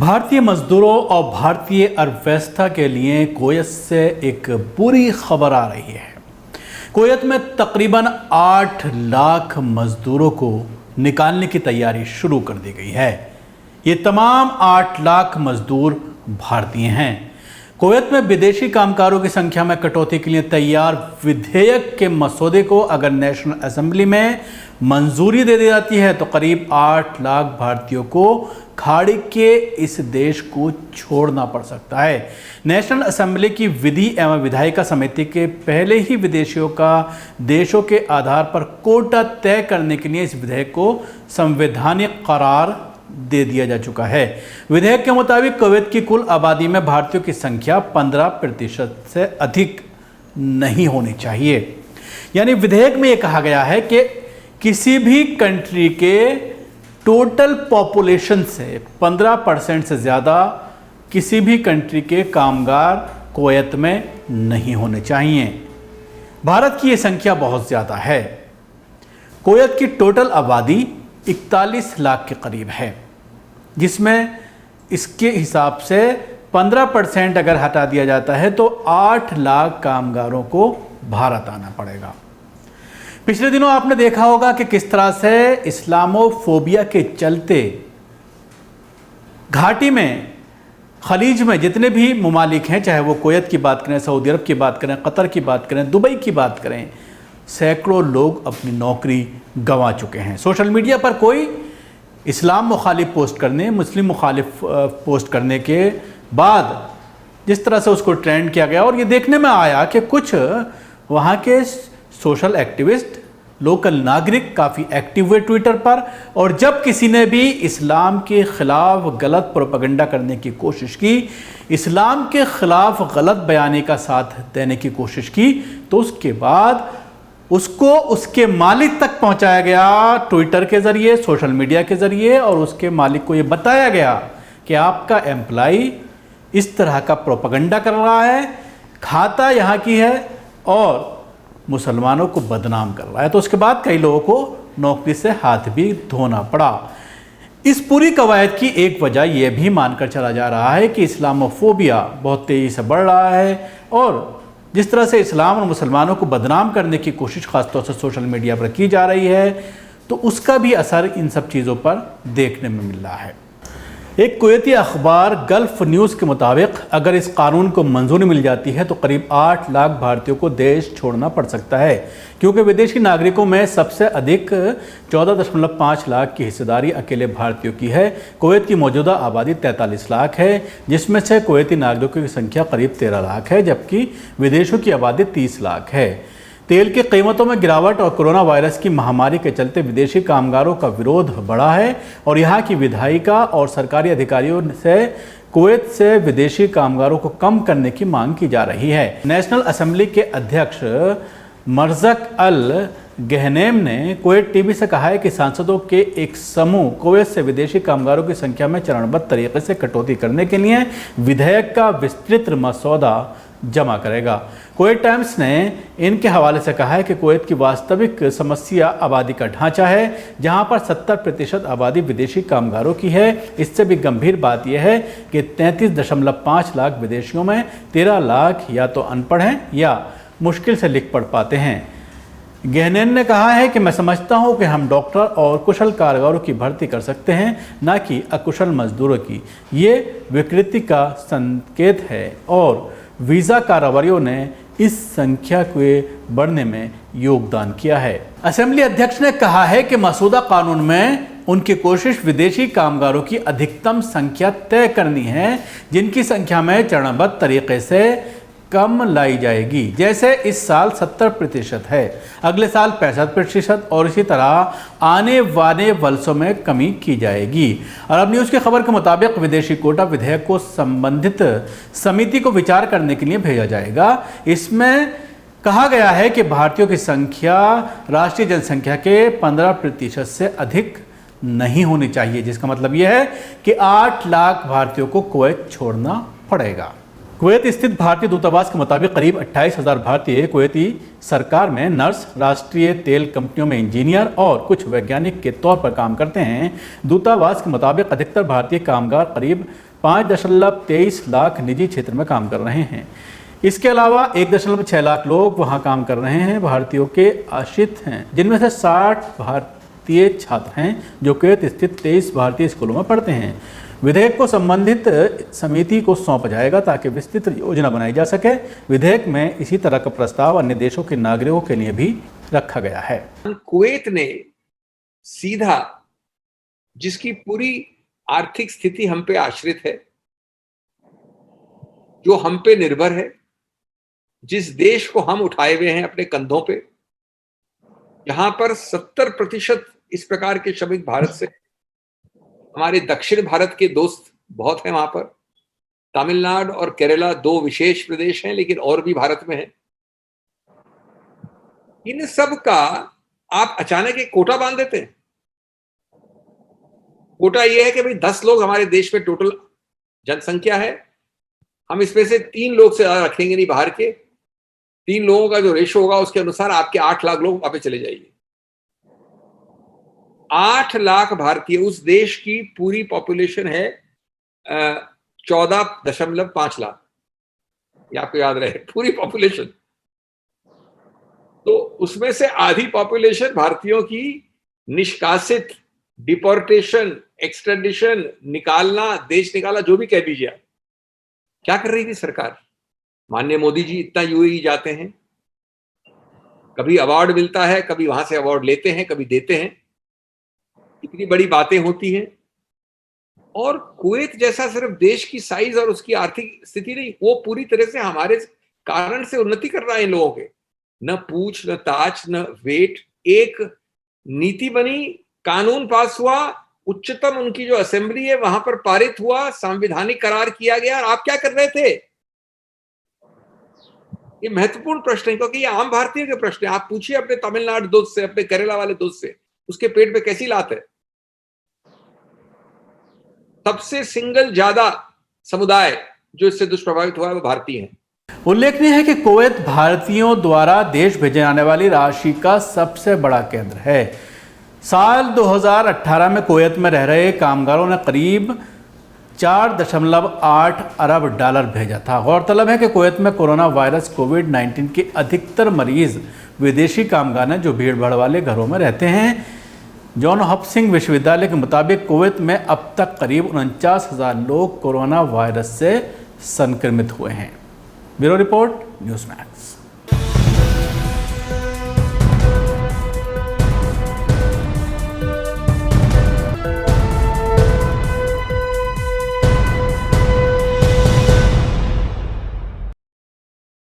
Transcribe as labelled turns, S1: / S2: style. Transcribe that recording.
S1: भारतीय मजदूरों और भारतीय अर्थव्यवस्था के लिए कुवैत से एक बुरी खबर आ रही है। कुवैत में तकरीबन 8 लाख मजदूरों को निकालने की तैयारी शुरू कर दी गई है। ये तमाम 8 लाख मजदूर भारतीय हैं। कुवैत में विदेशी कामगारों की संख्या में कटौती के लिए तैयार विधेयक के मसौदे को अगर नेशनल असेंबली में मंजूरी दे दी जाती है तो करीब 8 लाख भारतीयों को खाड़ी के इस देश को छोड़ना पड़ सकता है। नेशनल असेंबली की विधि एवं विधायिका समिति के पहले ही विदेशियों का देशों के आधार पर कोटा तय करने के लिए इस विधेयक को संवैधानिक करार दे दिया जा चुका है। विधेयक के मुताबिक कुवैत की कुल आबादी में भारतीयों की संख्या 15% से अधिक नहीं होनी चाहिए। यानी विधेयक में यह कहा गया है कि किसी भी कंट्री के टोटल पॉपुलेशन से 15% से ज़्यादा किसी भी कंट्री के कामगार कुवैत में नहीं होने चाहिए। भारत की ये संख्या बहुत ज़्यादा है। कुवैत की टोटल आबादी 41 लाख के करीब है, जिसमें इसके हिसाब से 15% अगर हटा दिया जाता है तो 8 लाख कामगारों को भारत आना पड़ेगा। पिछले दिनों आपने देखा होगा कि किस तरह से इस्लामोफोबिया के चलते घाटी में, खलीज में जितने भी ममालिक हैं, चाहे वो कुवैत की बात करें, सऊदी अरब की बात करें, कतर की बात करें, दुबई की बात करें, सैकड़ों लोग अपनी नौकरी गंवा चुके हैं। सोशल मीडिया पर कोई इस्लाम मुखालिफ पोस्ट करने, मुस्लिम मुखालिफ पोस्ट करने के बाद जिस तरह से उसको ट्रेंड किया गया, और ये देखने में आया कि कुछ वहाँ के सोशल एक्टिविस्ट, लोकल नागरिक काफ़ी एक्टिव हुए ट्विटर पर, और जब किसी ने भी इस्लाम के ख़िलाफ़ गलत प्रोपेगेंडा करने की कोशिश की, इस्लाम के ख़िलाफ़ गलत बयानी का साथ देने की कोशिश की, तो उसके बाद उसको उसके मालिक तक पहुंचाया गया ट्विटर के ज़रिए, सोशल मीडिया के ज़रिए, और उसके मालिक को ये बताया गया कि आपका एम्प्लॉई इस तरह का प्रोपेगेंडा कर रहा है, खाता यहाँ की है और मुसलमानों को बदनाम कर रहा है। तो उसके बाद कई लोगों को नौकरी से हाथ भी धोना पड़ा। इस पूरी कवायद की एक वजह यह भी मानकर चला जा रहा है कि इस्लामोफोबिया बहुत तेज़ी से बढ़ रहा है, और जिस तरह से इस्लाम और मुसलमानों को बदनाम करने की कोशिश खासतौर से सोशल मीडिया पर की जा रही है, तो उसका भी असर इन सब चीज़ों पर देखने में मिल रहा है। एक कुवैती अखबार गल्फ न्यूज़ के मुताबिक अगर इस कानून को मंजूरी मिल जाती है तो करीब 8 लाख भारतीयों को देश छोड़ना पड़ सकता है, क्योंकि विदेशी नागरिकों में सबसे अधिक 14.5 लाख की हिस्सेदारी अकेले भारतीयों की है। कुवैत की मौजूदा आबादी 43 लाख है, जिसमें से कुवैती नागरिकों की संख्या करीब 13 लाख है, जबकि विदेशों की आबादी 30 लाख है। तेल की कीमतों में गिरावट और कोरोना वायरस की महामारी के चलते विदेशी कामगारों का विरोध बढ़ा है, और यहाँ की विधायिका और सरकारी अधिकारियों से कुवैत से विदेशी कामगारों को कम करने की मांग की जा रही है। नेशनल असेंबली के अध्यक्ष मरज़क अल गहनेम ने कुवैत टीवी से कहा है कि सांसदों के एक समूह कुवैत से विदेशी कामगारों की संख्या में चरणबद्ध तरीके से कटौती करने के लिए विधेयक का विस्तृत मसौदा जमा करेगा। कुवैत टाइम्स ने इनके हवाले से कहा है कि कुवैत की वास्तविक समस्या आबादी का ढांचा है, जहां पर 70% आबादी विदेशी कामगारों की है। इससे भी गंभीर बात यह है कि 33.5 लाख विदेशियों में 13 लाख या तो अनपढ़ हैं या मुश्किल से लिख पढ़ पाते हैं। गहनेन ने कहा है कि मैं समझता हूं कि हम डॉक्टर और कुशल कारीगरों की भर्ती कर सकते हैं, न कि अकुशल मजदूरों की। ये विकृति का संकेत है, और वीज़ा कारोबारियों ने इस संख्या के बढ़ने में योगदान किया है। असेंबली अध्यक्ष ने कहा है कि मसौदा कानून में उनकी कोशिश विदेशी कामगारों की अधिकतम संख्या तय करनी है, जिनकी संख्या में चरणबद्ध तरीके से कम लाई जाएगी। जैसे इस साल 70% है, अगले साल 65%, और इसी तरह आने वाले वर्षों में कमी की जाएगी। अरब न्यूज़ की खबर के मुताबिक विदेशी कोटा विधेयक को संबंधित समिति को विचार करने के लिए भेजा जाएगा। इसमें कहा गया है कि भारतीयों की संख्या राष्ट्रीय जनसंख्या के 15% से अधिक नहीं होनी चाहिए, जिसका मतलब यह है कि 8 लाख भारतीयों को कुवैत छोड़ना पड़ेगा। कुवैत स्थित भारतीय दूतावास के मुताबिक करीब 28,000 भारतीय कुवैती सरकार में नर्स, राष्ट्रीय तेल कंपनियों में इंजीनियर और कुछ वैज्ञानिक के तौर पर काम करते हैं। दूतावास के मुताबिक अधिकतर भारतीय कामगार करीब 5.23 लाख निजी क्षेत्र में काम कर रहे हैं। इसके अलावा 1.6 लाख लोग वहां काम कर रहे हैं भारतीयों के आश्रित हैं, जिनमें से 60 भारतीय छात्र हैं जो कुवैत स्थित 23 भारतीय स्कूलों में पढ़ते हैं। विधेयक को संबंधित समिति को सौंपा जाएगा ताकि विस्तृत योजना बनाई जा सके। विधेयक में इसी तरह का प्रस्ताव अन्य देशों के नागरिकों के लिए भी रखा गया है।
S2: कुवैत ने सीधा, जिसकी पूरी आर्थिक स्थिति हम पे आश्रित है, जो हम पे निर्भर है, जिस देश को हम उठाए हुए हैं अपने कंधों पे, यहां पर 70% इस प्रकार के श्रमिक भारत से, हमारे दक्षिण भारत के दोस्त बहुत हैं वहां पर। तमिलनाडु और केरला 2 विशेष प्रदेश हैं, लेकिन और भी भारत में है। इन सब का आप अचानक एक कोटा बांध देते हैं। कोटा यह है कि भाई 10 लोग हमारे देश में टोटल जनसंख्या है, हम इसमें से 3 लोग से ज्यादा रखेंगे नहीं बाहर के। 3 लोगों का जो रेशो होगा उसके अनुसार आपके 8 लाख लोग वहां पे चले जाइए। 8 लाख भारतीय, उस देश की पूरी पॉपुलेशन है 14.5 लाख, ये आपको याद रहे, पूरी पॉपुलेशन। तो उसमें से आधी पॉपुलेशन भारतीयों की निष्कासित, डिपोर्टेशन, एक्सट्रेडिशन, निकालना, देश निकाला, जो भी कह दीजिए आप। क्या कर रही थी सरकार? माननीय मोदी जी इतना यूएई जाते हैं, कभी अवार्ड मिलता है, कभी वहां से अवार्ड लेते हैं, कभी देते हैं, इतनी बड़ी बातें होती हैं। और कुवैत जैसा सिर्फ देश की साइज और उसकी आर्थिक स्थिति नहीं, वो पूरी तरह से हमारे कारण से उन्नति कर रहा है इन लोगों के। न पूछ, न ताछ, न वेट। एक नीति बनी, कानून पास हुआ, उच्चतम उनकी जो असेंबली है वहां पर पारित हुआ, संवैधानिक करार किया गया। और आप क्या कर रहे थे? ये महत्वपूर्ण प्रश्न है, क्योंकि ये आम भारतीय के प्रश्न है। आप पूछिए अपने तमिलनाडु दोस्त से, अपने केरला वाले दोस्त से, उसके पेट पे कैसी लात है। सबसे सिंगल ज्यादा समुदाय जो इससे दुष्प्रभावित हुआ है वो भारतीय हैं।
S1: उल्लेखनीय है कि कुवैत भारतीयों द्वारा देश भेजे जाने वाली राशि का सबसे बड़ा केंद्र है। साल 2018 में कुवैत में रह रहे कामगारों ने करीब 4.8 अरब डॉलर भेजा था। गौरतलब है कि कुवैत में कोरोना वायरस कोविड-19 के अधिकतर मरीज विदेशी कामगार हैं जो भीड़ भाड़ वाले घरों में रहते हैं। जॉन हॉपकिंस विश्वविद्यालय के मुताबिक कुवैत में अब तक करीब 49,000 लोग कोरोना वायरस से संक्रमित हुए हैं। Bureau report, news max.